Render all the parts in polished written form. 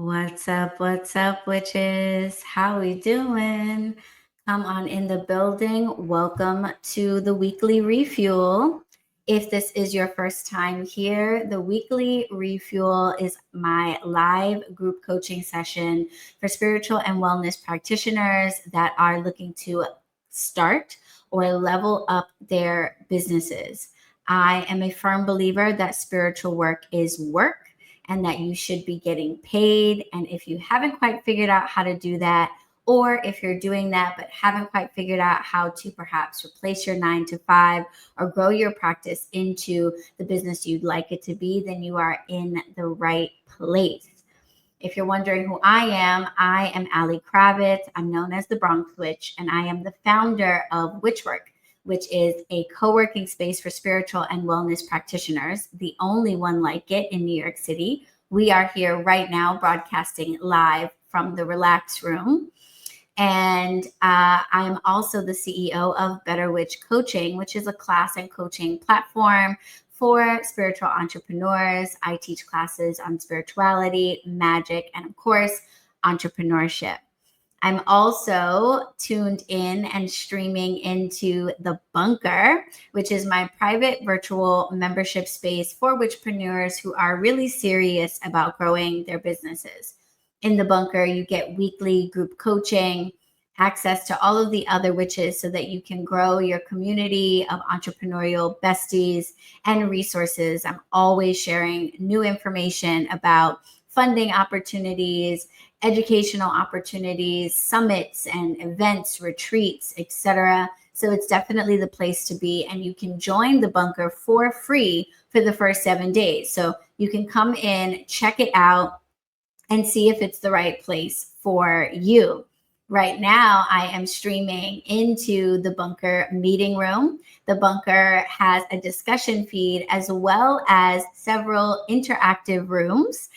What's up, witches? How we doing? Come on in the building. Welcome to the weekly refuel. If this is your first time here, the weekly refuel is my live group coaching session for spiritual and wellness practitioners that are looking to start or level up their businesses. I am a firm believer that spiritual work is work and that you should be getting paid. And if you haven't quite figured out how to do that, or if you're doing that but haven't quite figured out how to perhaps replace your 9 to 5 or grow your practice into the business you'd like it to be, then you are in the right place. If you're wondering who I am Ali Kravitz. I'm known as the Bronx Witch, and I am the founder of Witchwork, which is a co-working space for spiritual and wellness practitioners, the only one like it in New York City. We are here right now broadcasting live from the Relax Room. And I am also the CEO of BetterWitch Coaching, which is a class and coaching platform for spiritual entrepreneurs. I teach classes on spirituality, magic, and of course, entrepreneurship. I'm also tuned in and streaming into The Bunker, which is my private virtual membership space for witchpreneurs who are really serious about growing their businesses. In The Bunker, you get weekly group coaching, access to all of the other witches so that you can grow your community of entrepreneurial besties and resources. I'm always sharing new information about funding opportunities, educational opportunities, summits and events, retreats, etc. So it's definitely the place to be. And you can join The Bunker for free for the first 7 days. So you can come in, check it out, and see if it's the right place for you. Right now, I am streaming into the Bunker meeting room. The Bunker has a discussion feed as well as several interactive rooms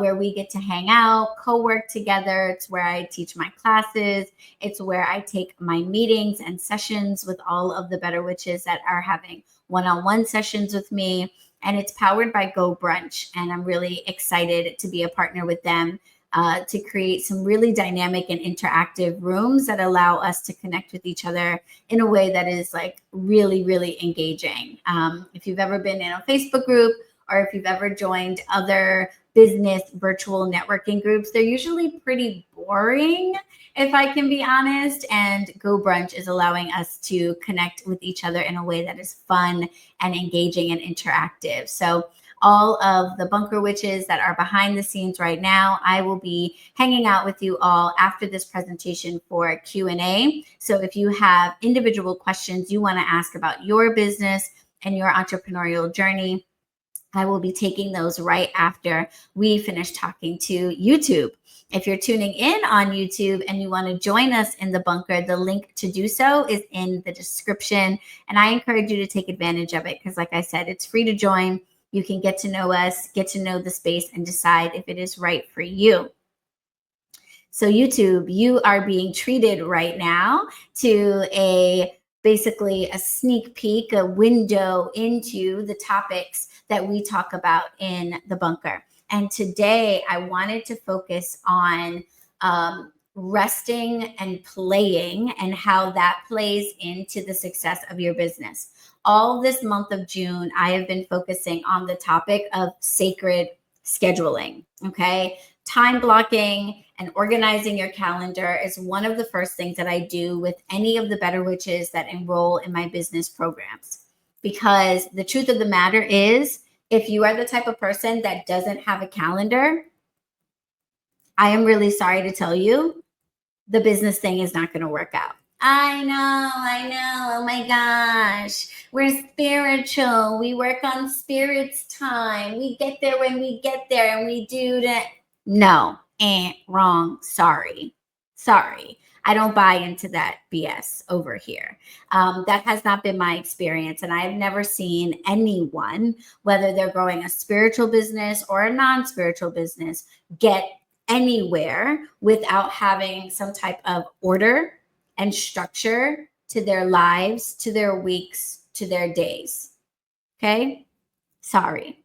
where we get to hang out, co-work together. It's where I teach my classes. It's where I take my meetings and sessions with all of the Better Witches that are having one-on-one sessions with me. And it's powered by Go Brunch. And I'm really excited to be a partner with them to create some really dynamic and interactive rooms that allow us to connect with each other in a way that is like really, really engaging. If you've ever been in a Facebook group or if you've ever joined other business virtual networking groups, they're usually pretty boring, if I can be honest. And Go Brunch is allowing us to connect with each other in a way that is fun and engaging and interactive. So all of the Bunker Witches that are behind the scenes right now, I will be hanging out with you all after this presentation for Q&A. So if you have individual questions you want to ask about your business and your entrepreneurial journey, I will be taking those right after we finish talking to YouTube. If you're tuning in on YouTube and you want to join us in the Bunker, the link to do so is in the description. And I encourage you to take advantage of it because, like I said, it's free to join. You can get to know us, get to know the space, and decide if it is right for you. So YouTube, you are being treated right now to basically a sneak peek, a window into the topics that we talk about in the Bunker. And today I wanted to focus on resting and playing and how that plays into the success of your business. All this month of June, I have been focusing on the topic of sacred scheduling, okay? Time blocking and organizing your calendar is one of the first things that I do with any of the Better Witches that enroll in my business programs. Because the truth of the matter is, if you are the type of person that doesn't have a calendar, I am really sorry to tell you, the business thing is not going to work out. I know. Oh my gosh. We're spiritual. We work on spirit's time. We get there when we get there and we do that. No, wrong. Sorry. I don't buy into that BS over here. That has not been my experience. And I've never seen anyone, whether they're growing a spiritual business or a non-spiritual business, get anywhere without having some type of order and structure to their lives, to their weeks, to their days. Okay? Sorry.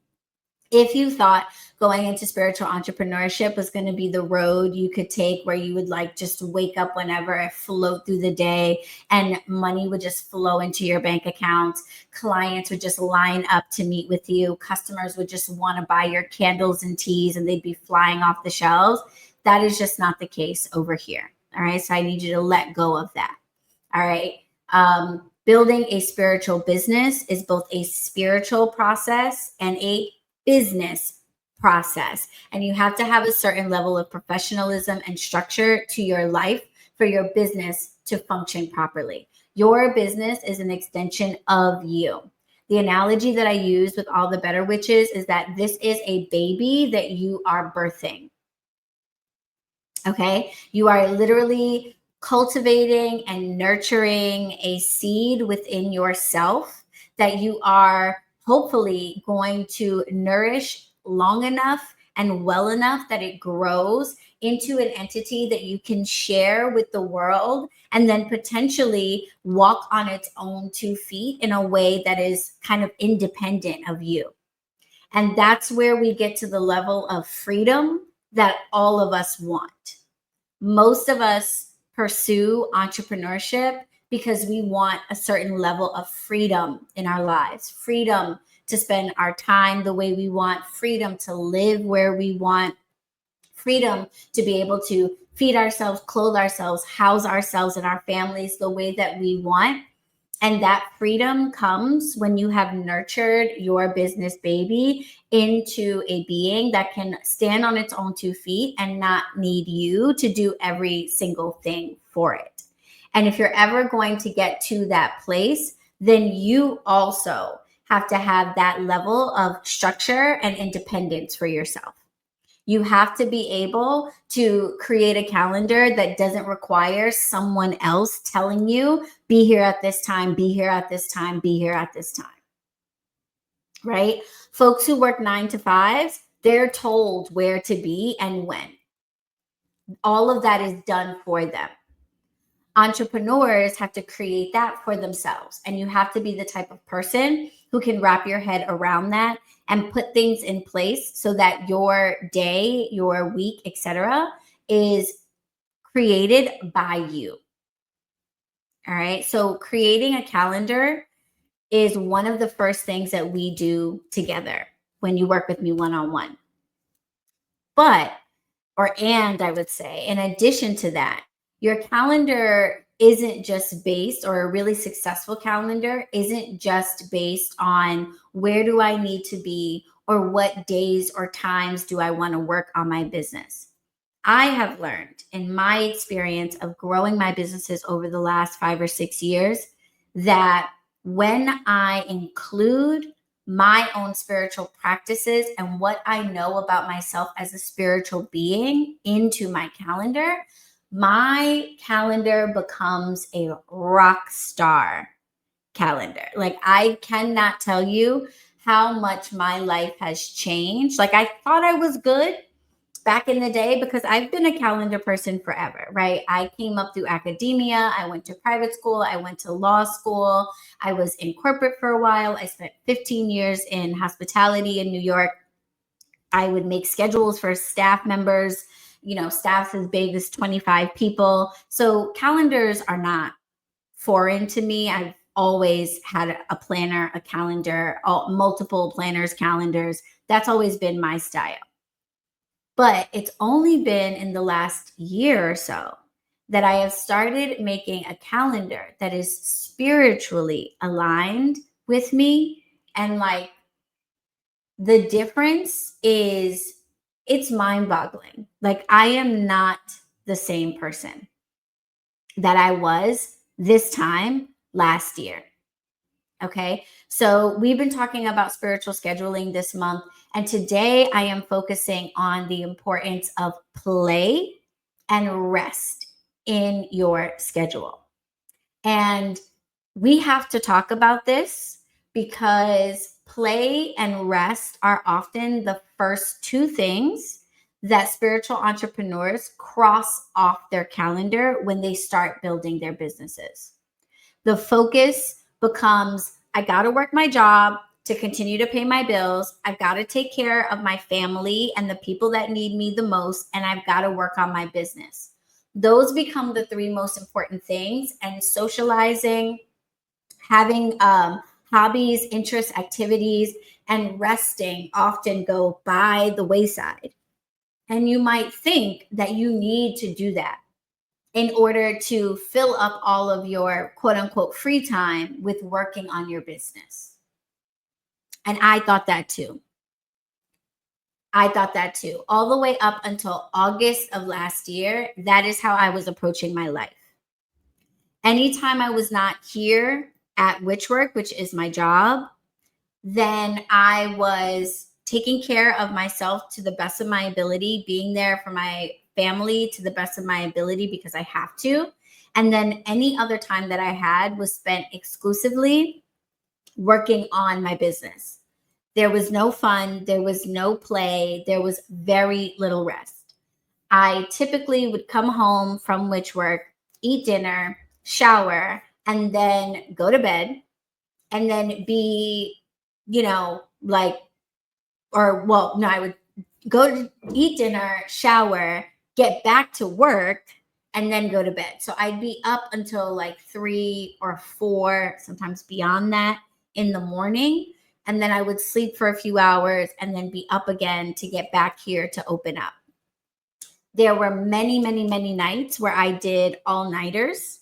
If you thought going into spiritual entrepreneurship was going to be the road you could take where you would like just wake up whenever and float through the day and money would just flow into your bank account, clients would just line up to meet with you, customers would just want to buy your candles and teas and they'd be flying off the shelves, that is just not the case over here. All right. So I need you to let go of that. All right. Building a spiritual business is both a spiritual process and a business process. And you have to have a certain level of professionalism and structure to your life for your business to function properly. Your business is an extension of you. The analogy that I use with all the Better Witches is that this is a baby that you are birthing. Okay. You are literally cultivating and nurturing a seed within yourself that you are hopefully going to nourish long enough and well enough that it grows into an entity that you can share with the world and then potentially walk on its own 2 feet in a way that is kind of independent of you. And that's where we get to the level of freedom that all of us want. Most of us pursue entrepreneurship because we want a certain level of freedom in our lives, freedom to spend our time the way we want, freedom to live where we want, freedom to be able to feed ourselves, clothe ourselves, house ourselves and our families the way that we want. And that freedom comes when you have nurtured your business baby into a being that can stand on its own 2 feet and not need you to do every single thing for it. And if you're ever going to get to that place, then you also have to have that level of structure and independence for yourself. You have to be able to create a calendar that doesn't require someone else telling you, be here at this time, be here at this time, be here at this time. Right? Folks who work 9 to 5s, they're told where to be and when. All of that is done for them. Entrepreneurs have to create that for themselves. And you have to be the type of person who can wrap your head around that and put things in place so that your day, your week, etc., is created by you. All right. So creating a calendar is one of the first things that we do together when you work with me one-on-one. And I would say, in addition to that, your calendar isn't just based, or a really successful calendar isn't just based on where do I need to be or what days or times do I want to work on my business. I have learned in my experience of growing my businesses over the last 5 or 6 years that when I include my own spiritual practices and what I know about myself as a spiritual being into my calendar becomes a rock star calendar. Like, I cannot tell you how much my life has changed. Like, I thought I was good back in the day because I've been a calendar person forever, right? I came up through academia. I went to private school. I went to law school. I was in corporate for a while. I spent 15 years in hospitality in New York. I would make schedules for staff members, staffs as big as 25 people. So calendars are not foreign to me. I've always had a planner, a calendar, multiple planners, calendars. That's always been my style. But it's only been in the last year or so that I have started making a calendar that is spiritually aligned with me. And like, the difference is, it's mind-boggling. Like, I am not the same person that I was this time last year. Okay. So we've been talking about spiritual scheduling this month. And today I am focusing on the importance of play and rest in your schedule. And we have to talk about this because play and rest are often the first 2 things that spiritual entrepreneurs cross off their calendar when they start building their businesses. The focus becomes, I got to work my job. to continue to pay my bills. I've got to take care of my family and the people that need me the most. And I've got to work on my business. Those become the three most important things. And socializing, having hobbies, interests, activities, and resting often go by the wayside. And you might think that you need to do that in order to fill up all of your quote unquote free time with working on your business. And I thought that too. All the way up until August of last year, that is how I was approaching my life. Anytime I was not here at Witchwork, which is my job, then I was taking care of myself to the best of my ability, being there for my family to the best of my ability because I have to. And then any other time that I had was spent exclusively working on my business. There was no fun, there was no play, there was very little rest. I typically would come home from Witchwork, eat dinner, shower, and then go to bed, and then be, I would go to eat dinner, shower, get back to work, and then go to bed. So I'd be up until like 3 or 4, sometimes beyond that in the morning. And then I would sleep for a few hours and then be up again to get back here to open up. There were many, many, many nights where I did all-nighters.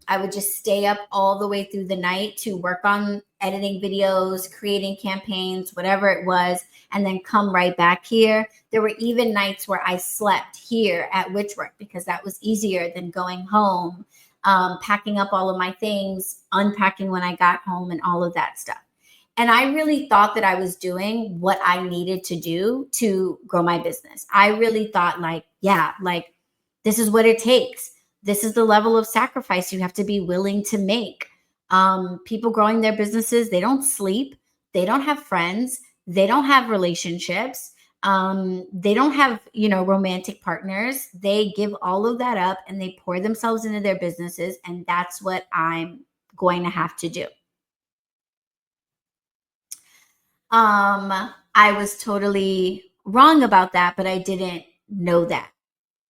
I would just stay up all the way through the night to work on editing videos, creating campaigns, whatever it was, and then come right back here. There were even nights where I slept here at Witchwork because that was easier than going home, packing up all of my things, unpacking when I got home, and all of that stuff. And I really thought that I was doing what I needed to do to grow my business. I really thought this is what it takes. This is the level of sacrifice you have to be willing to make. People growing their businesses, they don't sleep. They don't have friends. They don't have relationships. They don't have, romantic partners. They give all of that up and they pour themselves into their businesses. And that's what I'm going to have to do. I was totally wrong about that, but I didn't know that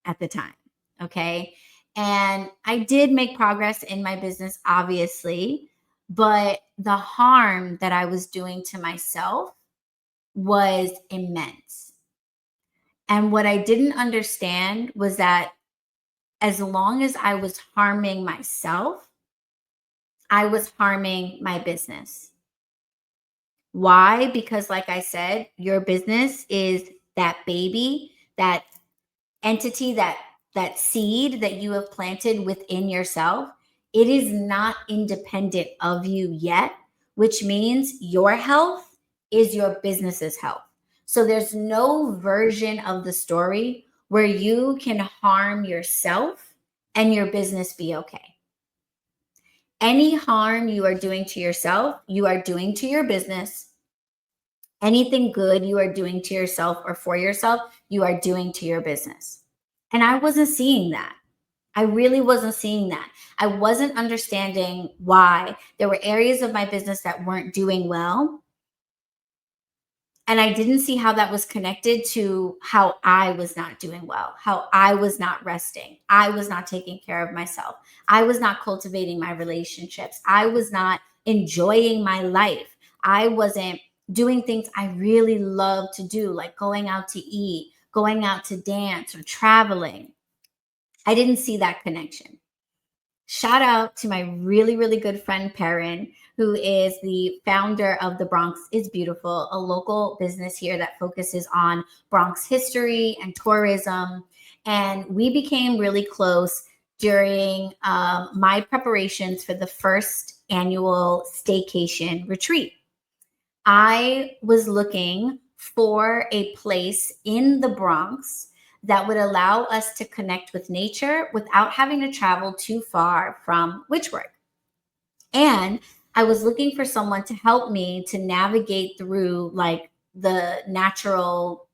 at the time. Okay. And I did make progress in my business, obviously, but the harm that I was doing to myself was immense. And what I didn't understand was that as long as I was harming myself, I was harming my business. Why? Because like I said, your business is that baby, that entity, that seed that you have planted within yourself. It is not independent of you yet, which means your health is your business's health. So there's no version of the story where you can harm yourself and your business be okay. Any harm you are doing to yourself, you are doing to your business. Anything good you are doing to yourself or for yourself, you are doing to your business. And I wasn't seeing that. I really wasn't seeing that. I wasn't understanding why there were areas of my business that weren't doing well. And I didn't see how that was connected to how I was not doing well, how I was not resting. I was not taking care of myself. I was not cultivating my relationships. I was not enjoying my life. I wasn't doing things I really love to do, like going out to eat, going out to dance, or traveling. I didn't see that connection. Shout out to my really, really good friend, Perrin, who is the founder of The Bronx is Beautiful, a local business here that focuses on Bronx history and tourism. And we became really close during my preparations for the first annual staycation retreat. I was looking for a place in the Bronx that would allow us to connect with nature without having to travel too far from Witchwork. And I was looking for someone to help me to navigate through like the natural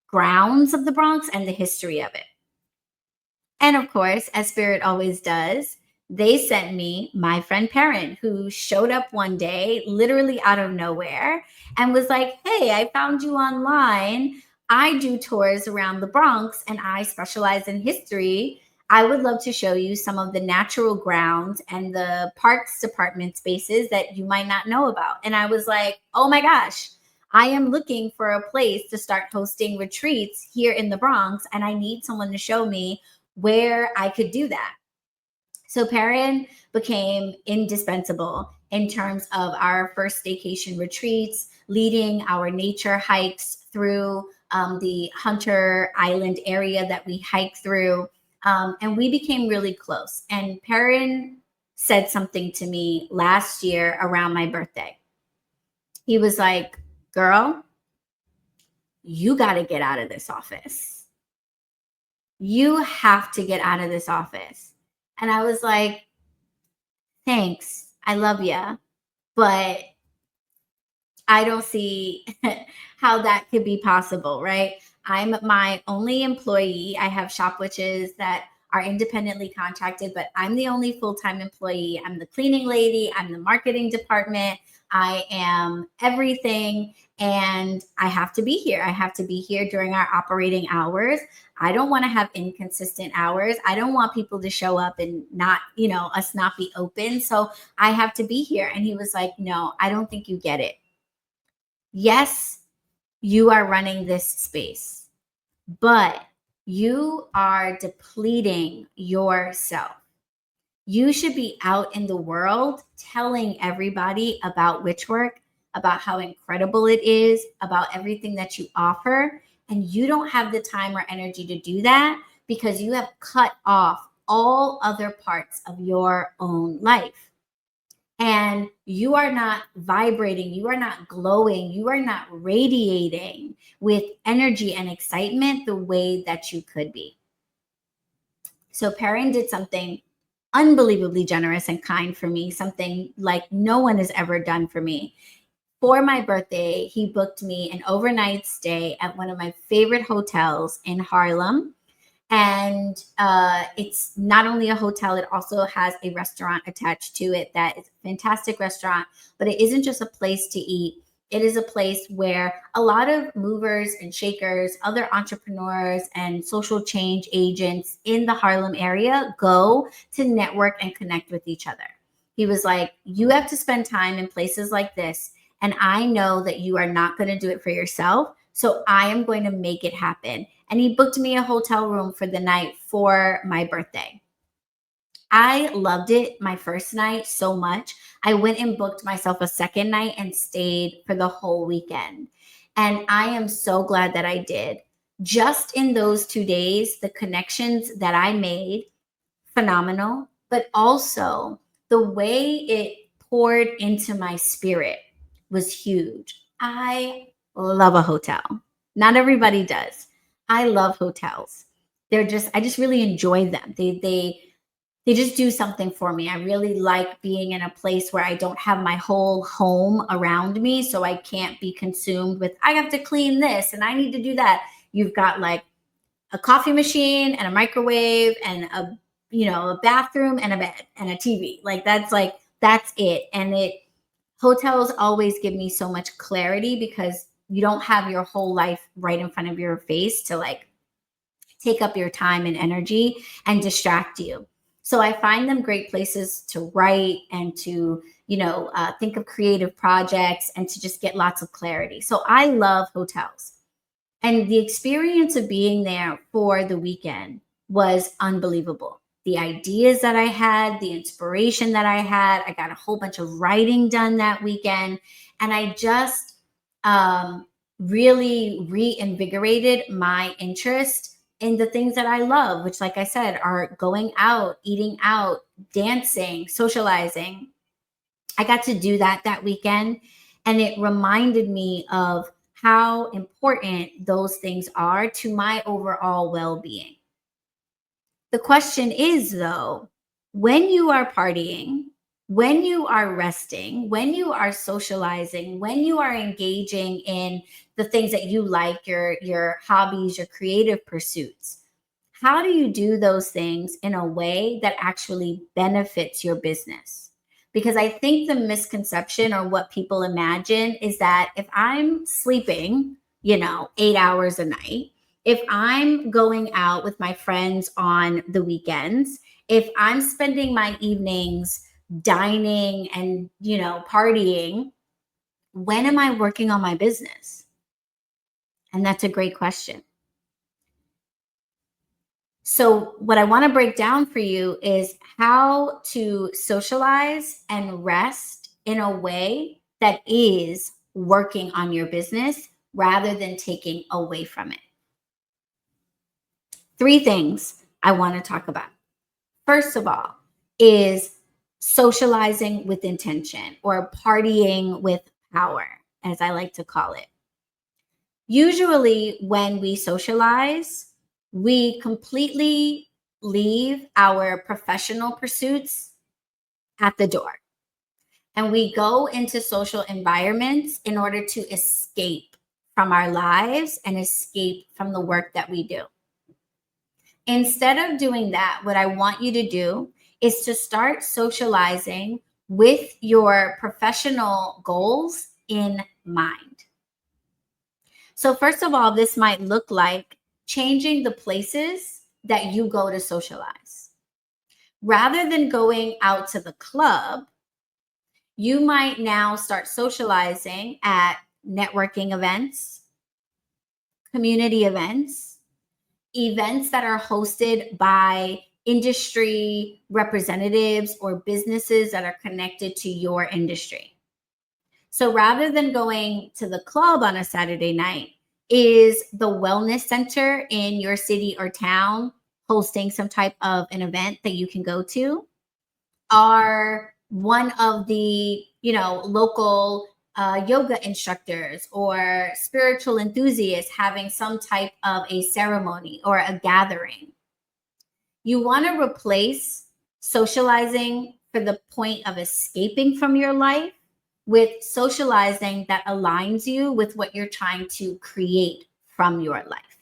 grounds of the Bronx and the history of it. And of course, as Spirit always does, they sent me my friend Perrin, who showed up one day, literally out of nowhere, and was like, "Hey, I found you online. I do tours around the Bronx and I specialize in history. I would love to show you some of the natural grounds and the parks department spaces that you might not know about." And I was like, "Oh my gosh, I am looking for a place to start hosting retreats here in the Bronx, and I need someone to show me where I could do that." So Perrin became indispensable in terms of our first staycation retreats, leading our nature hikes through the Hunter Island area that we hike through. And we became really close. And Perrin said something to me last year around my birthday. He was like, "Girl, you got to get out of this office. You have to get out of this office." And I was like, "Thanks. I love you, but I don't see how that could be possible," right? I'm my only employee. I have shop witches that are independently contracted, but I'm the only full-time employee. I'm the cleaning lady, I'm the marketing department, I am everything. And I have to be here. I have to be here during our operating hours. I don't want to have inconsistent hours. I don't want people to show up and not, us not be open. So I have to be here. And he was like, "No, I don't think you get it. Yes, you are running this space, but you are depleting yourself. You should be out in the world telling everybody about Witchwork, about how incredible it is, about everything that you offer. And you don't have the time or energy to do that because you have cut off all other parts of your own life. And you are not vibrating, you are not glowing, you are not radiating with energy and excitement the way that you could be." So Perrin did something unbelievably generous and kind for me, something like no one has ever done for me. For my birthday, he booked me an overnight stay at one of my favorite hotels in Harlem. And it's not only a hotel, it also has a restaurant attached to it that is a fantastic restaurant. But it isn't just a place to eat, it is a place where a lot of movers and shakers, other entrepreneurs, and social change agents in the Harlem area go to network and connect with each other. He was like, "You have to spend time in places like this. And I know that you are not going to do it for yourself. So I am going to make it happen." And he booked me a hotel room for the night for my birthday. I loved it my first night so much. I went and booked myself a second night and stayed for the whole weekend. And I am so glad that I did. Just in those 2 days, the connections that I made, phenomenal, but also the way it poured into my spirit was huge. I love a hotel. Not everybody does. I love hotels. I just really enjoy them. They just do something for me. I really like being in a place where I don't have my whole home around me, so I can't be consumed with, I have to clean this and I need to do that. You've got like a coffee machine and a microwave and a bathroom and a bed and a TV. That's it. And hotels always give me so much clarity because you don't have your whole life right in front of your face to like take up your time and energy and distract you. So I find them great places to write and to, think of creative projects and to just get lots of clarity. So I love hotels. And the experience of being there for the weekend was unbelievable. The ideas that I had, the inspiration that I got a whole bunch of writing done that weekend. And I just really reinvigorated my interest in the things that I love, which, like I said, are going out, eating out, dancing, socializing. I got to do that weekend. And it reminded me of how important those things are to my overall well being. The question is, though, when you are partying, when you are resting, when you are socializing, when you are engaging in the things that you like, your hobbies, your creative pursuits, how do you do those things in a way that actually benefits your business? Because I think the misconception or what people imagine is that if I'm sleeping, 8 hours a night, if I'm going out with my friends on the weekends, if I'm spending my evenings dining and, partying, when am I working on my business? And that's a great question. So, what I want to break down for you is how to socialize and rest in a way that is working on your business rather than taking away from it. 3 things I want to talk about. First of all, is socializing with intention, or partying with power, as I like to call it. Usually, when we socialize, we completely leave our professional pursuits at the door. And we go into social environments in order to escape from our lives and escape from the work that we do. Instead of doing that, what I want you to do is to start socializing with your professional goals in mind. So, first of all, this might look like changing the places that you go to socialize. Rather than going out to the club, you might now start socializing at networking events, community events, events that are hosted by industry representatives or businesses that are connected to your industry. So rather than going to the club on a Saturday night, is the wellness center in your city or town hosting some type of an event that you can go to? Are one of the, local yoga instructors or spiritual enthusiasts having some type of a ceremony or a gathering? You want to replace socializing for the point of escaping from your life with socializing that aligns you with what you're trying to create from your life.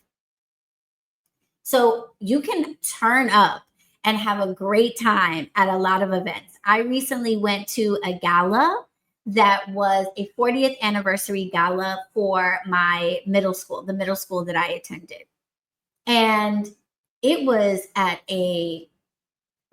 So you can turn up and have a great time at a lot of events. I recently went to a gala that was a 40th anniversary gala for my middle school, the middle school that I attended. And it was at a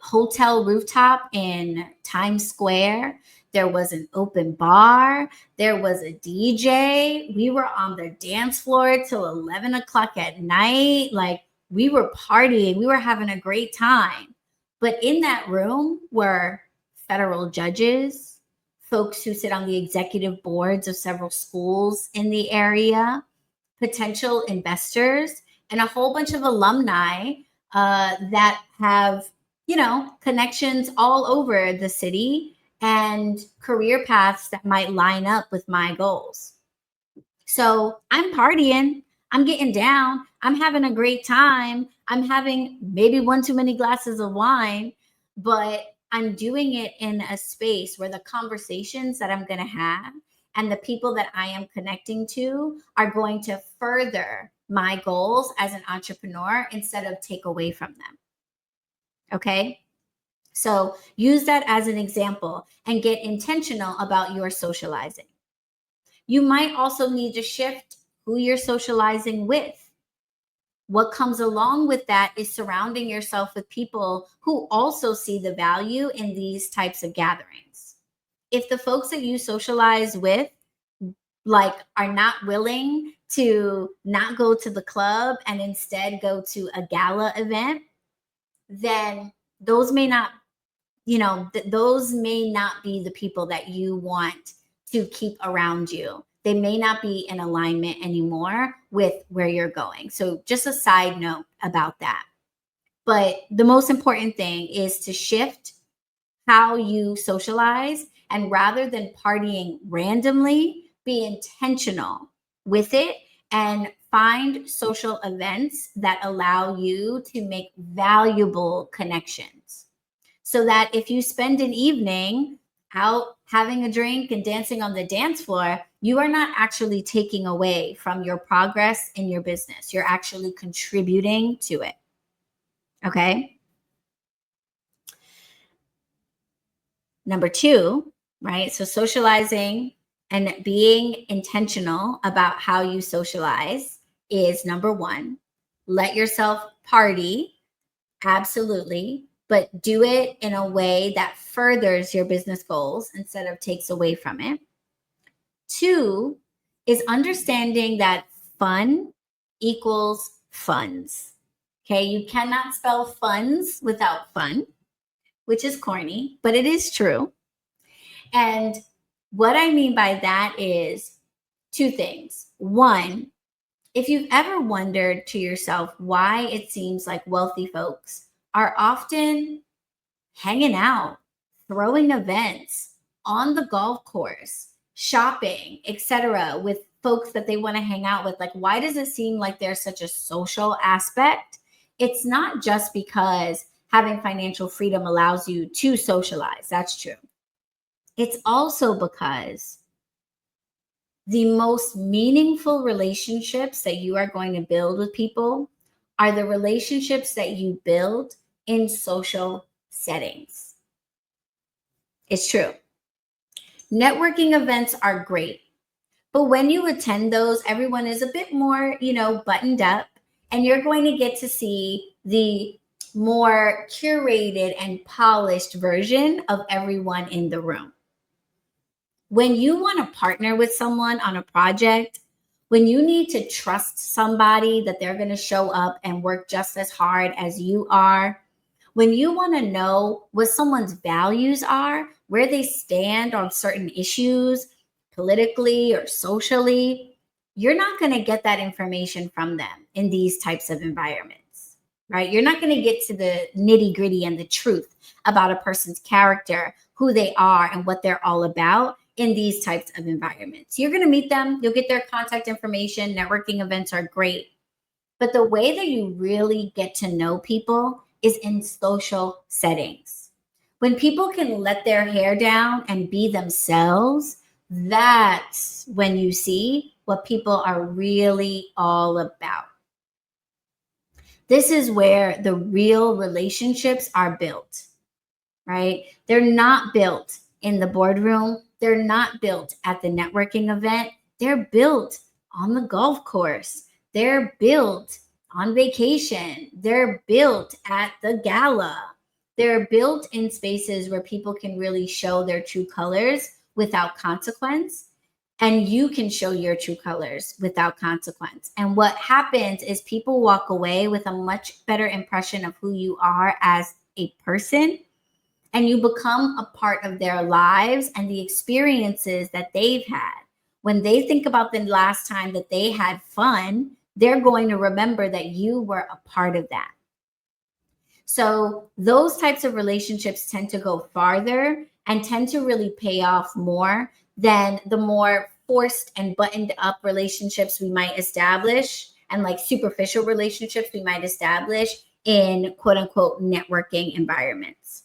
hotel rooftop in Times Square. There was an open bar. There was a DJ. We were on the dance floor till 11 o'clock at night. Like, we were partying. We were having a great time. But in that room were federal judges, folks who sit on the executive boards of several schools in the area, potential investors, and a whole bunch of alumni that have, connections all over the city and career paths that might line up with my goals. So I'm partying, I'm getting down, I'm having a great time, I'm having maybe one too many glasses of wine, but I'm doing it in a space where the conversations that I'm going to have and the people that I am connecting to are going to further my goals as an entrepreneur instead of take away from them. Okay? So use that as an example and get intentional about your socializing. You might also need to shift who you're socializing with. What comes along with that is surrounding yourself with people who also see the value in these types of gatherings. If the folks that you socialize with are not willing to not go to the club and instead go to a gala event, then those may not, those may not be the people that you want to keep around you. They may not be in alignment anymore with where you're going. So just a side note about that. But the most important thing is to shift how you socialize, and rather than partying randomly, be intentional with it and find social events that allow you to make valuable connections. So that if you spend an evening out having a drink and dancing on the dance floor, you are not actually taking away from your progress in your business. You're actually contributing to it. Okay. Number two, right? So socializing and being intentional about how you socialize is number one. Let yourself party, absolutely, but do it in a way that furthers your business goals instead of takes away from it. Two is understanding that fun equals funds. Okay, you cannot spell funds without fun, which is corny, but it is true. And what I mean by that is two things. One, if you've ever wondered to yourself why it seems like wealthy folks are often hanging out, throwing events on the golf course, shopping, etc., with folks that they want to hang out with, like why does it seem like there's such a social aspect? It's not just because having financial freedom allows you to socialize. That's true. It's also because the most meaningful relationships that you are going to build with people are the relationships that you build in social settings. It's true. Networking events are great, but when you attend those, everyone is a bit more, buttoned up, and you're going to get to see the more curated and polished version of everyone in the room. When you want to partner with someone on a project, when you need to trust somebody that they're going to show up and work just as hard as you are, when you want to know what someone's values are, where they stand on certain issues, politically or socially, you're not going to get that information from them in these types of environments, right? You're not going to get to the nitty gritty and the truth about a person's character, who they are, and what they're all about in these types of environments. You're going to meet them, you'll get their contact information. Networking events are great. But the way that you really get to know people is in social settings. When people can let their hair down and be themselves, that's when you see what people are really all about. This is where the real relationships are built, right? They're not built in the boardroom. They're not built at the networking event. They're built on the golf course. They're built on vacation. They're built at the gala. They're built in spaces where people can really show their true colors without consequence. And you can show your true colors without consequence. And what happens is people walk away with a much better impression of who you are as a person, and you become a part of their lives and the experiences that they've had. When they think about the last time that they had fun, they're going to remember that you were a part of that. So those types of relationships tend to go farther and tend to really pay off more than the more forced and buttoned up relationships we might establish, and like superficial relationships we might establish in quote unquote networking environments.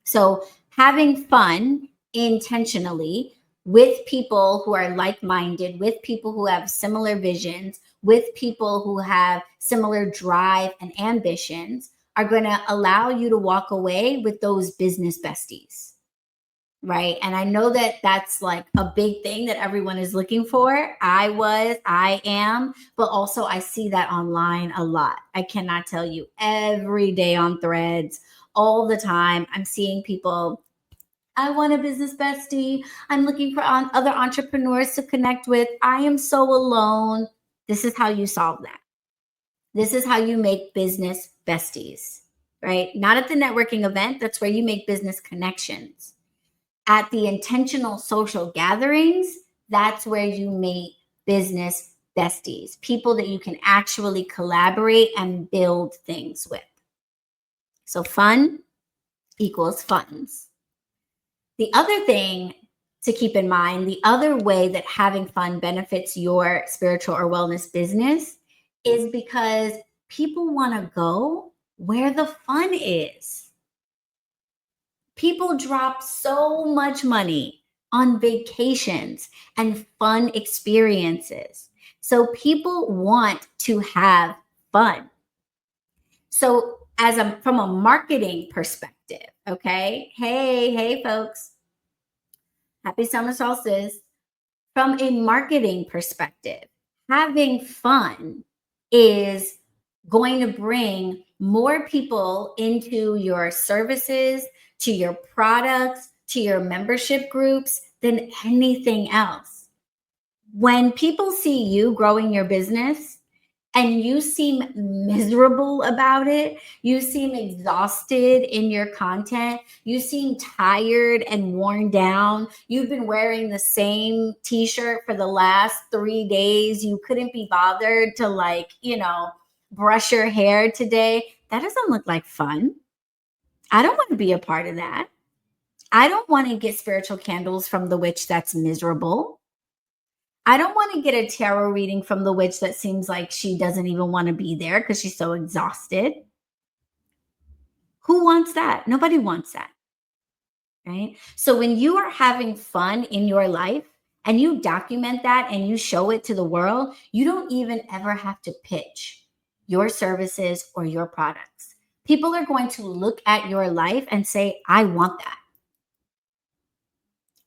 So having fun intentionally with people who are like-minded, with people who have similar visions, with people who have similar drive and ambitions are going to allow you to walk away with those business besties, right? And I know that that's like a big thing that everyone is looking for. I am, but also I see that online a lot. I cannot tell you, every day on Threads, all the time, I'm seeing people, I want a business bestie. I'm looking for other entrepreneurs to connect with. I am so alone. This is how you solve that. This is how you make business besties, right? Not at the networking event. That's where you make business connections. At the intentional social gatherings, that's where you make business besties, people that you can actually collaborate and build things with. So fun equals funds. The other thing to keep in mind, the other way that having fun benefits your spiritual or wellness business is because people want to go where the fun is. People drop so much money on vacations and fun experiences. So people want to have fun. So from a marketing perspective, okay? Hey, folks. Happy summer solstice. From a marketing perspective, having fun is going to bring more people into your services, to your products, to your membership groups than anything else. When people see you growing your business and you seem miserable about it, you seem exhausted in your content, you seem tired and worn down, you've been wearing the same t-shirt for the last 3 days, you couldn't be bothered to brush your hair today, that doesn't look like fun. I don't want to be a part of that. I don't want to get spiritual candles from the witch that's miserable. I don't want to get a tarot reading from the witch that seems like she doesn't even want to be there because she's so exhausted. Who wants that? Nobody wants that, right? So when you are having fun in your life and you document that and you show it to the world, you don't even ever have to pitch your services or your products. People are going to look at your life and say, I want that.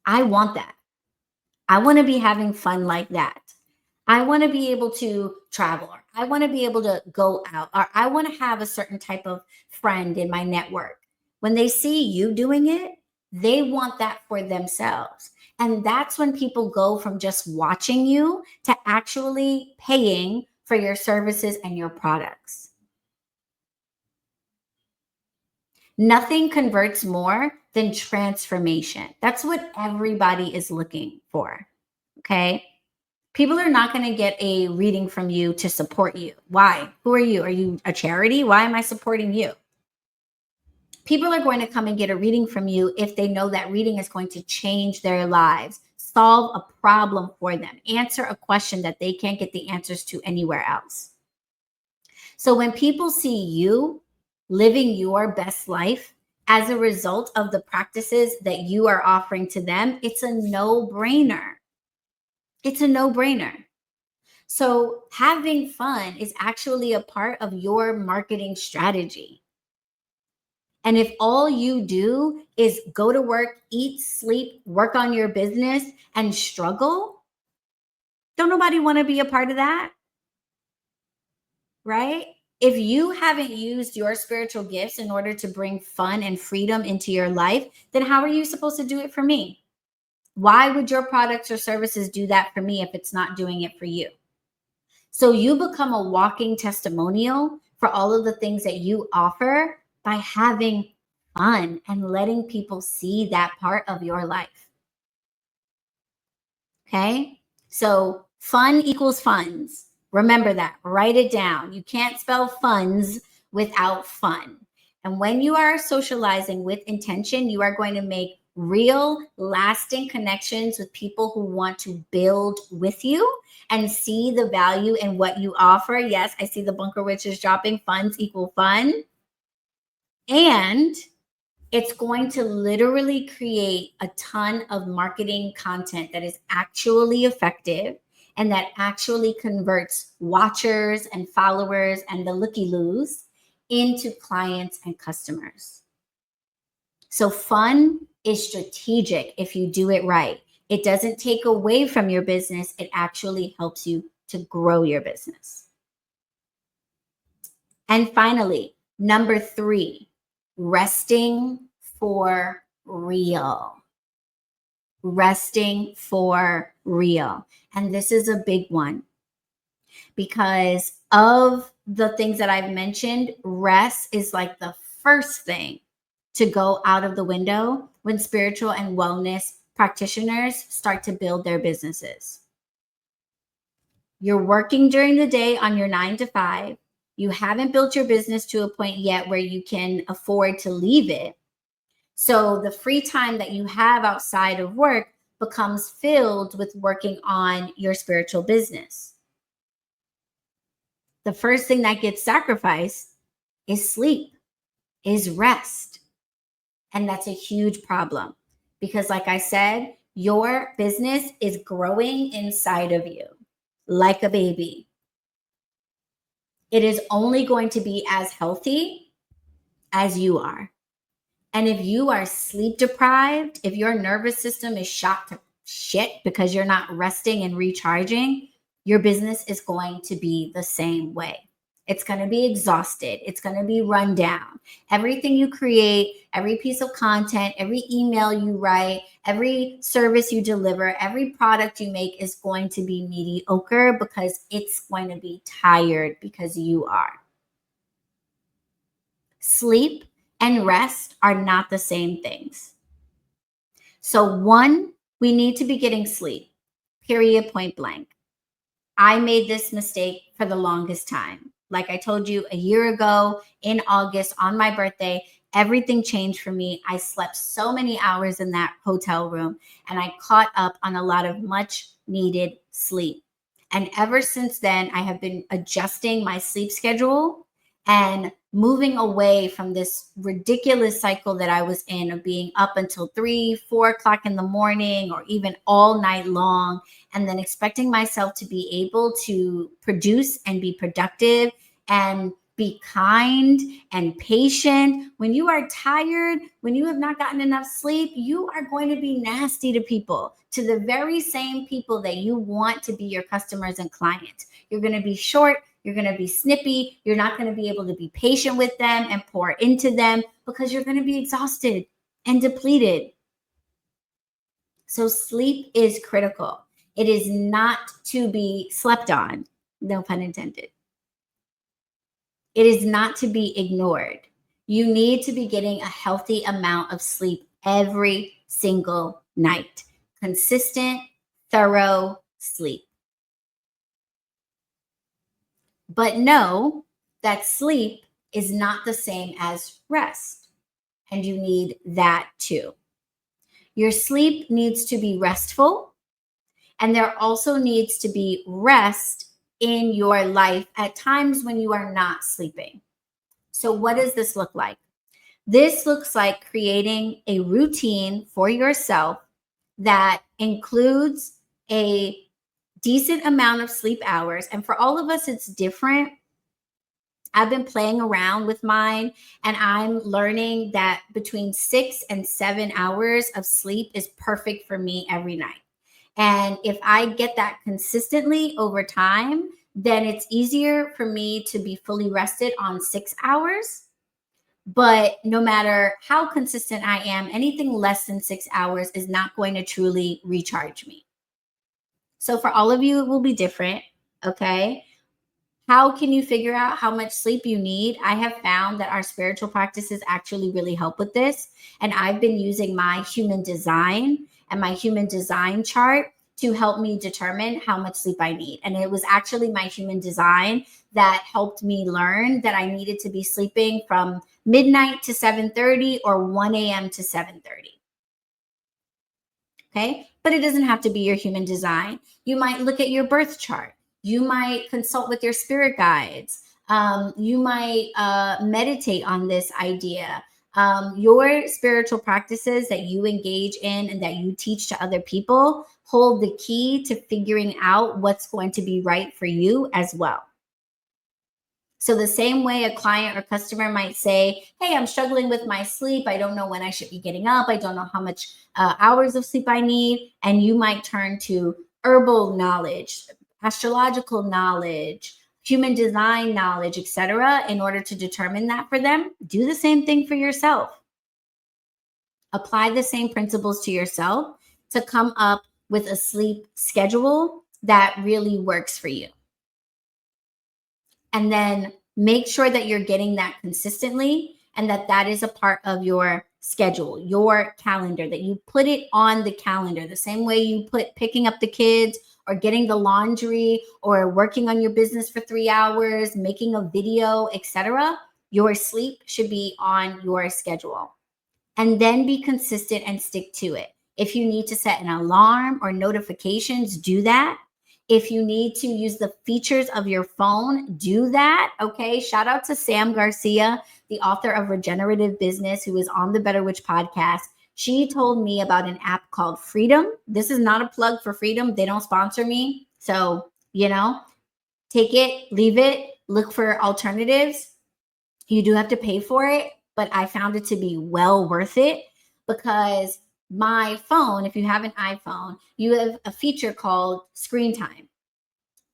I want that. I want to be having fun like that. I want to be able to travel, or I want to be able to go out, or I want to have a certain type of friend in my network. When they see you doing it, they want that for themselves. And that's when people go from just watching you to actually paying for your services and your products. Nothing converts more than transformation. That's what everybody is looking for. Okay. People are not going to get a reading from you to support you. Why? Who are you? Are you a charity? Why am I supporting you? People are going to come and get a reading from you if they know that reading is going to change their lives, solve a problem for them, answer a question that they can't get the answers to anywhere else. So when people see you living your best life as a result of the practices that you are offering to them, it's a no-brainer. It's a no-brainer. So having fun is actually a part of your marketing strategy. And if all you do is go to work, eat, sleep, work on your business, and struggle, don't nobody want to be a part of that, right? If you haven't used your spiritual gifts in order to bring fun and freedom into your life, then how are you supposed to do it for me? Why would your products or services do that for me if it's not doing it for you? So you become a walking testimonial for all of the things that you offer by having fun and letting people see that part of your life. Okay? So fun equals funds. Remember that. Write it down. You can't spell funds without fun. And when you are socializing with intention, you are going to make real, lasting connections with people who want to build with you and see the value in what you offer. Yes, I see the bunker witches dropping funds equal fun. And it's going to literally create a ton of marketing content that is actually effective and that actually converts watchers and followers and the looky-loos into clients and customers. So fun is strategic if you do it right. It doesn't take away from your business. It actually helps you to grow your business. And finally, number 3, resting for real. Resting for real. And this is a big one because of the things that I've mentioned, rest is like the first thing to go out of the window when spiritual and wellness practitioners start to build their businesses. You're working during the day on your 9 to 5. You haven't built your business to a point yet where you can afford to leave it. So the free time that you have outside of work becomes filled with working on your spiritual business. The first thing that gets sacrificed is sleep, is rest. And that's a huge problem because, like I said, your business is growing inside of you like a baby. It is only going to be as healthy as you are. And if you are sleep deprived, if your nervous system is shot to shit because you're not resting and recharging, your business is going to be the same way. It's going to be exhausted. It's going to be run down. Everything you create, every piece of content, every email you write, every service you deliver, every product you make is going to be mediocre because it's going to be tired because you are. Sleep and rest are not the same things. So, one, we need to be getting sleep, period, point blank. I made this mistake for the longest time. Like I told you a year ago in August on my birthday, everything changed for me. I slept so many hours in that hotel room and I caught up on a lot of much needed sleep. And ever since then, I have been adjusting my sleep schedule and moving away from this ridiculous cycle that I was in of being up until 3, 4 o'clock in the morning or even all night long, and then expecting myself to be able to produce and be productive and be kind and patient. When you are tired, when you have not gotten enough sleep, you are going to be nasty to people, to the very same people that you want to be your customers and clients. You're going to be short. You're going to be snippy. You're not going to be able to be patient with them and pour into them because you're going to be exhausted and depleted. So sleep is critical. It is not to be slept on, no pun intended. It is not to be ignored. You need to be getting a healthy amount of sleep every single night. Consistent, thorough sleep. But know that sleep is not the same as rest, and you need that too. Your sleep needs to be restful, and there also needs to be rest in your life at times when you are not sleeping. So, what does this look like? This looks like creating a routine for yourself that includes a decent amount of sleep hours. And for all of us, it's different. I've been playing around with mine and I'm learning that between 6 and 7 hours of sleep is perfect for me every night. And if I get that consistently over time, then it's easier for me to be fully rested on 6 hours. But no matter how consistent I am, anything less than 6 hours is not going to truly recharge me. So for all of you, it will be different. Okay. How can you figure out how much sleep you need? I have found that our spiritual practices actually really help with this. And I've been using my human design and my human design chart to help me determine how much sleep I need. And it was actually my human design that helped me learn that I needed to be sleeping from midnight to 7:30 or 1 a.m. to 7:30. Okay. But it doesn't have to be your human design. You might look at your birth chart. You might consult with your spirit guides. You might meditate on this idea. Your spiritual practices that you engage in and that you teach to other people hold the key to figuring out what's going to be right for you as well. So the same way a client or customer might say, hey, I'm struggling with my sleep. I don't know when I should be getting up. I don't know how much hours of sleep I need. And you might turn to herbal knowledge, astrological knowledge, human design knowledge, etc., in order to determine that for them. Do the same thing for yourself. Apply the same principles to yourself to come up with a sleep schedule that really works for you. And then make sure that you're getting that consistently and that is a part of your schedule, your calendar, that you put it on the calendar the same way you put picking up the kids or getting the laundry or working on your business for 3 hours, making a video, etc. Your sleep should be on your schedule. And then be consistent and stick to it. If you need to set an alarm or notifications, do that. If you need to use the features of your phone, do that. Okay. Shout out to Sam Garcia, the author of Regenerative Business, who is on the BetterWitch podcast. She told me about an app called Freedom. This is not a plug for Freedom. They don't sponsor me. So, take it, leave it, look for alternatives. You do have to pay for it. but I found it to be well worth it because my phone, if you have an iPhone, you have a feature called screen time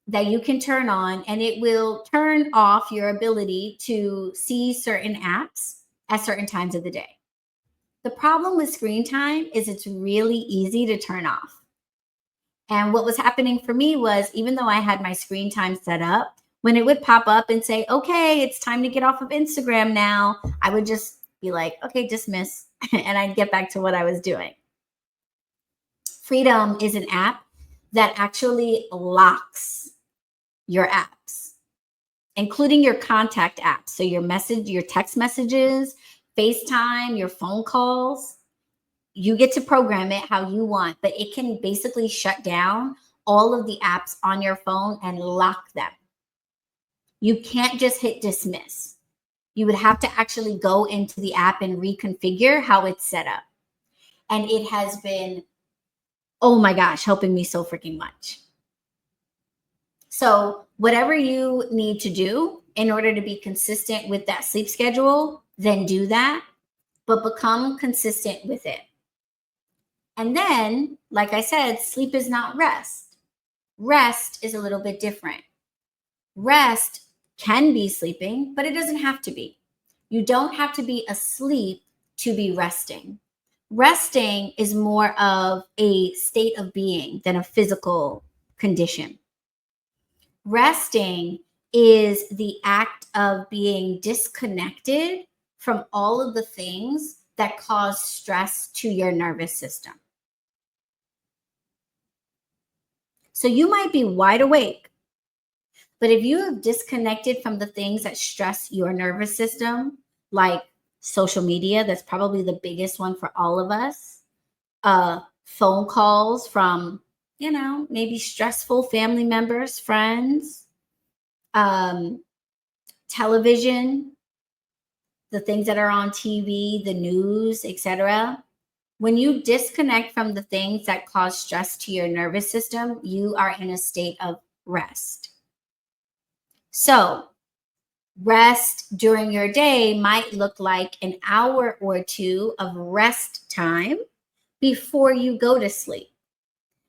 that you can turn on, and it will turn off your ability to see certain apps at certain times of the day. The problem with screen time is it's really easy to turn off. And what was happening for me was, even though I had my screen time set up, when it would pop up and say, okay, it's time to get off of Instagram now, I would just be like, okay, dismiss. And I'd get back to what I was doing. Freedom is an app that actually locks your apps, including your contact apps. So your text messages, FaceTime, your phone calls. You get to program it how you want, but it can basically shut down all of the apps on your phone and lock them. You can't just hit dismiss. You would have to actually go into the app and reconfigure how it's set up. And it has been, oh my gosh, helping me so freaking much. So whatever you need to do in order to be consistent with that sleep schedule, then do that, but become consistent with it. And then, like I said, sleep is not rest. Rest is a little bit different. Rest can be sleeping, but it doesn't have to be. You don't have to be asleep to be resting. Resting is more of a state of being than a physical condition. Resting is the act of being disconnected from all of the things that cause stress to your nervous system. So you might be wide awake, but if you have disconnected from the things that stress your nervous system, like social media, that's probably the biggest one for all of us, phone calls from, maybe stressful family members, friends, television, the things that are on TV, the news, etc. When you disconnect from the things that cause stress to your nervous system, you are in a state of rest. So, rest during your day might look like an hour or two of rest time before you go to sleep,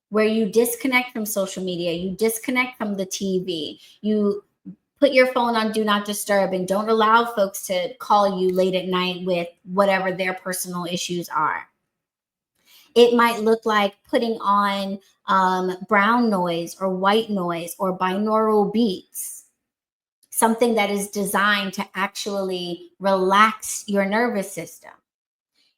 where you disconnect from social media, you disconnect from the TV, you put your phone on do not disturb and don't allow folks to call you late at night with whatever their personal issues are. It might look like putting on brown noise or white noise or binaural beats, something that is designed to actually relax your nervous system.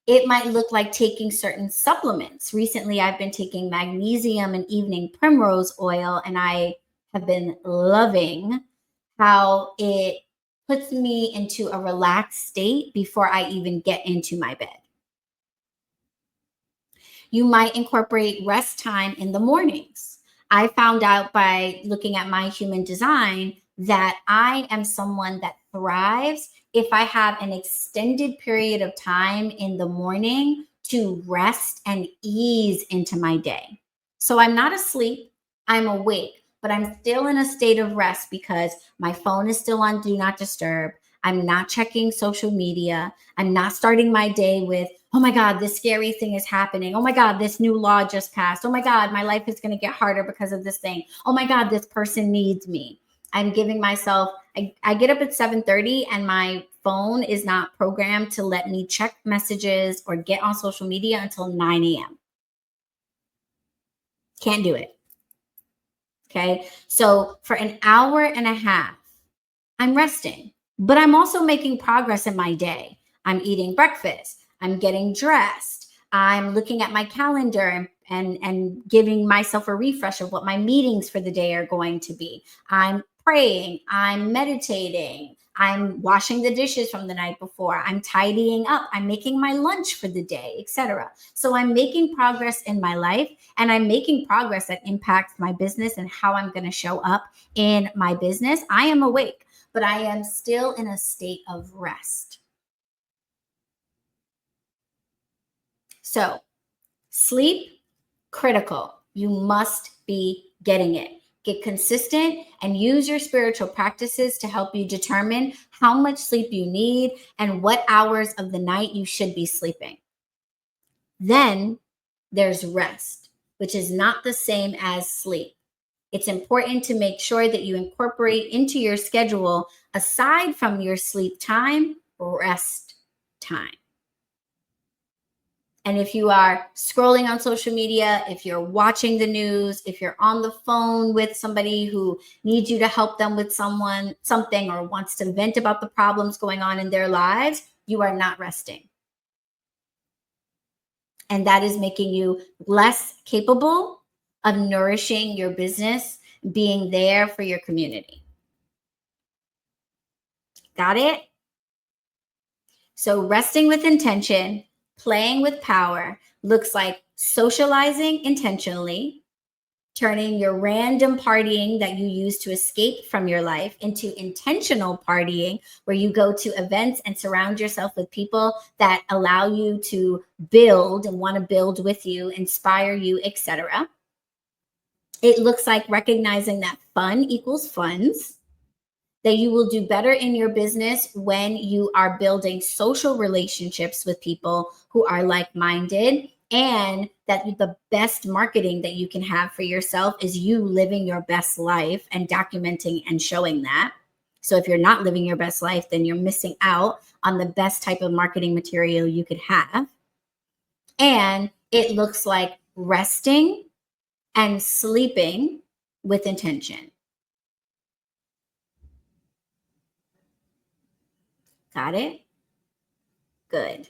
It might look like taking certain supplements. Recently, I've been taking magnesium and evening primrose oil, and I have been loving how it puts me into a relaxed state before I even get into my bed. You might incorporate rest time in the mornings. I found out by looking at my human design that I am someone that thrives if I have an extended period of time in the morning to rest and ease into my day. So I'm not asleep, I'm awake, but I'm still in a state of rest because my phone is still on do not disturb. I'm not checking social media. I'm not starting my day with, oh my God, this scary thing is happening. Oh my God, this new law just passed. Oh my God, my life is going to get harder because of this thing. Oh my God, this person needs me. I'm giving myself, I get up at 7:30 and my phone is not programmed to let me check messages or get on social media until 9 a.m. Can't do it. Okay. So for an hour and a half, I'm resting, but I'm also making progress in my day. I'm eating breakfast. I'm getting dressed. I'm looking at my calendar and giving myself a refresh of what my meetings for the day are going to be. I'm praying. I'm meditating. I'm washing the dishes from the night before. I'm tidying up. I'm making my lunch for the day, etc. So I'm making progress in my life, and I'm making progress that impacts my business and how I'm going to show up in my business. I am awake, but I am still in a state of rest. So sleep, critical. You must be getting it. Get consistent and use your spiritual practices to help you determine how much sleep you need and what hours of the night you should be sleeping. Then there's rest, which is not the same as sleep. It's important to make sure that you incorporate into your schedule, aside from your sleep time, rest time. And if you are scrolling on social media, if you're watching the news, if you're on the phone with somebody who needs you to help them with something, or wants to vent about the problems going on in their lives, you are not resting. And that is making you less capable of nourishing your business, being there for your community. Got it? So resting with intention, playing with power looks like socializing intentionally, turning your random partying that you use to escape from your life into intentional partying, where you go to events and surround yourself with people that allow you to build and want to build with you, inspire you, etc. It looks like recognizing that fun equals funds, that you will do better in your business when you are building social relationships with people who are like-minded, and that the best marketing that you can have for yourself is you living your best life and documenting and showing that. So if you're not living your best life, then you're missing out on the best type of marketing material you could have. And it looks like resting and sleeping with intention. Got it? Good.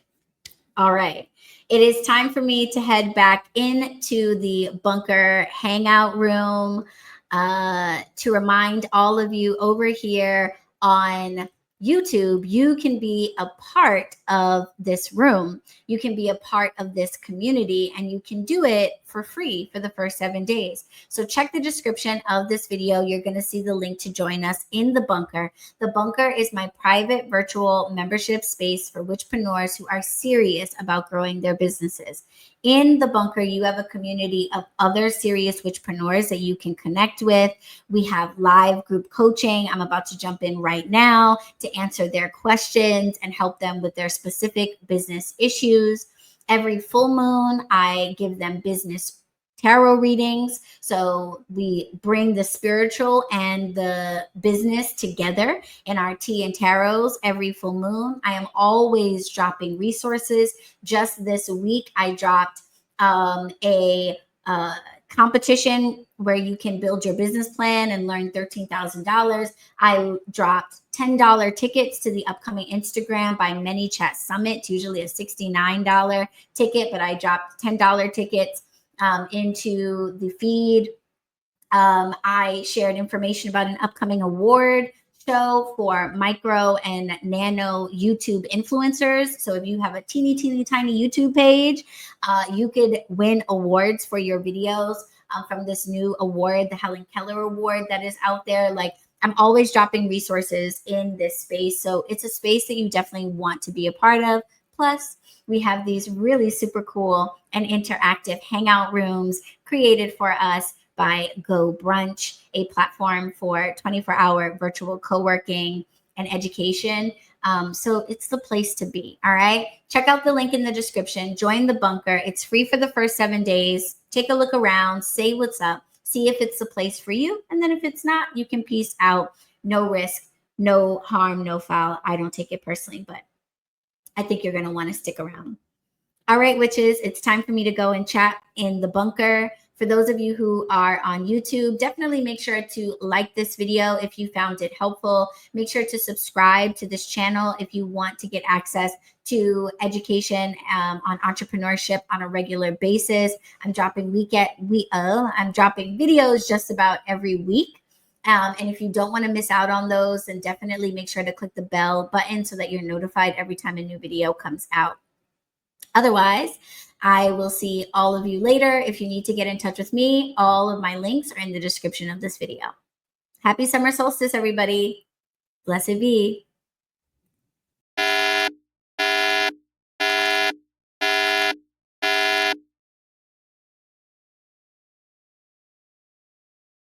All right. It is time for me to head back into the bunker hangout room to remind all of you over here on YouTube, you can be a part of this room. You can be a part of this community, and you can do it for free for the first 7 days. So check the description of this video. You're going to see the link to join us in the bunker. The bunker is my private virtual membership space for witchpreneurs who are serious about growing their businesses. In the bunker, you have a community of other serious witchpreneurs that you can connect with. We have live group coaching. I'm about to jump in right now to answer their questions and help them with their specific business issues. Every full moon, I give them business tarot readings. So we bring the spiritual and the business together in our tea and tarots every full moon. I am always dropping resources. Just this week, I dropped a competition where you can build your business plan and learn $13,000. I dropped $10 tickets to the upcoming Instagram by ManyChat Summit. It's usually a $69 ticket, but I dropped $10 tickets into the feed. I shared information about an upcoming award show for micro and nano YouTube influencers. So if you have a teeny tiny YouTube page, you could win awards for your videos from this new award, the Helen Keller Award that is out there. Like, I'm always dropping resources in this space. So it's a space that you definitely want to be a part of. Plus, we have these really super cool and interactive hangout rooms created for us by Go Brunch, a platform for 24-hour virtual co-working and education. So it's the place to be. All right. Check out the link in the description. Join the bunker. It's free for the first 7 days. Take a look around, say what's up, see if it's the place for you. And then if it's not, you can peace out. No risk, no harm, no foul. I don't take it personally, but I think you're going to want to stick around. All right, witches, it's time for me to go and chat in the bunker. For those of you who are on YouTube, definitely make sure to like this video if you found it helpful. Make sure to subscribe to this channel if you want to get access to education on entrepreneurship on a regular basis. I'm dropping videos just about every week. And if you don't want to miss out on those, then definitely make sure to click the bell button so that you're notified every time a new video comes out. Otherwise, I will see all of you later. If you need to get in touch with me, all of my links are in the description of this video. Happy summer solstice, everybody. Blessed be.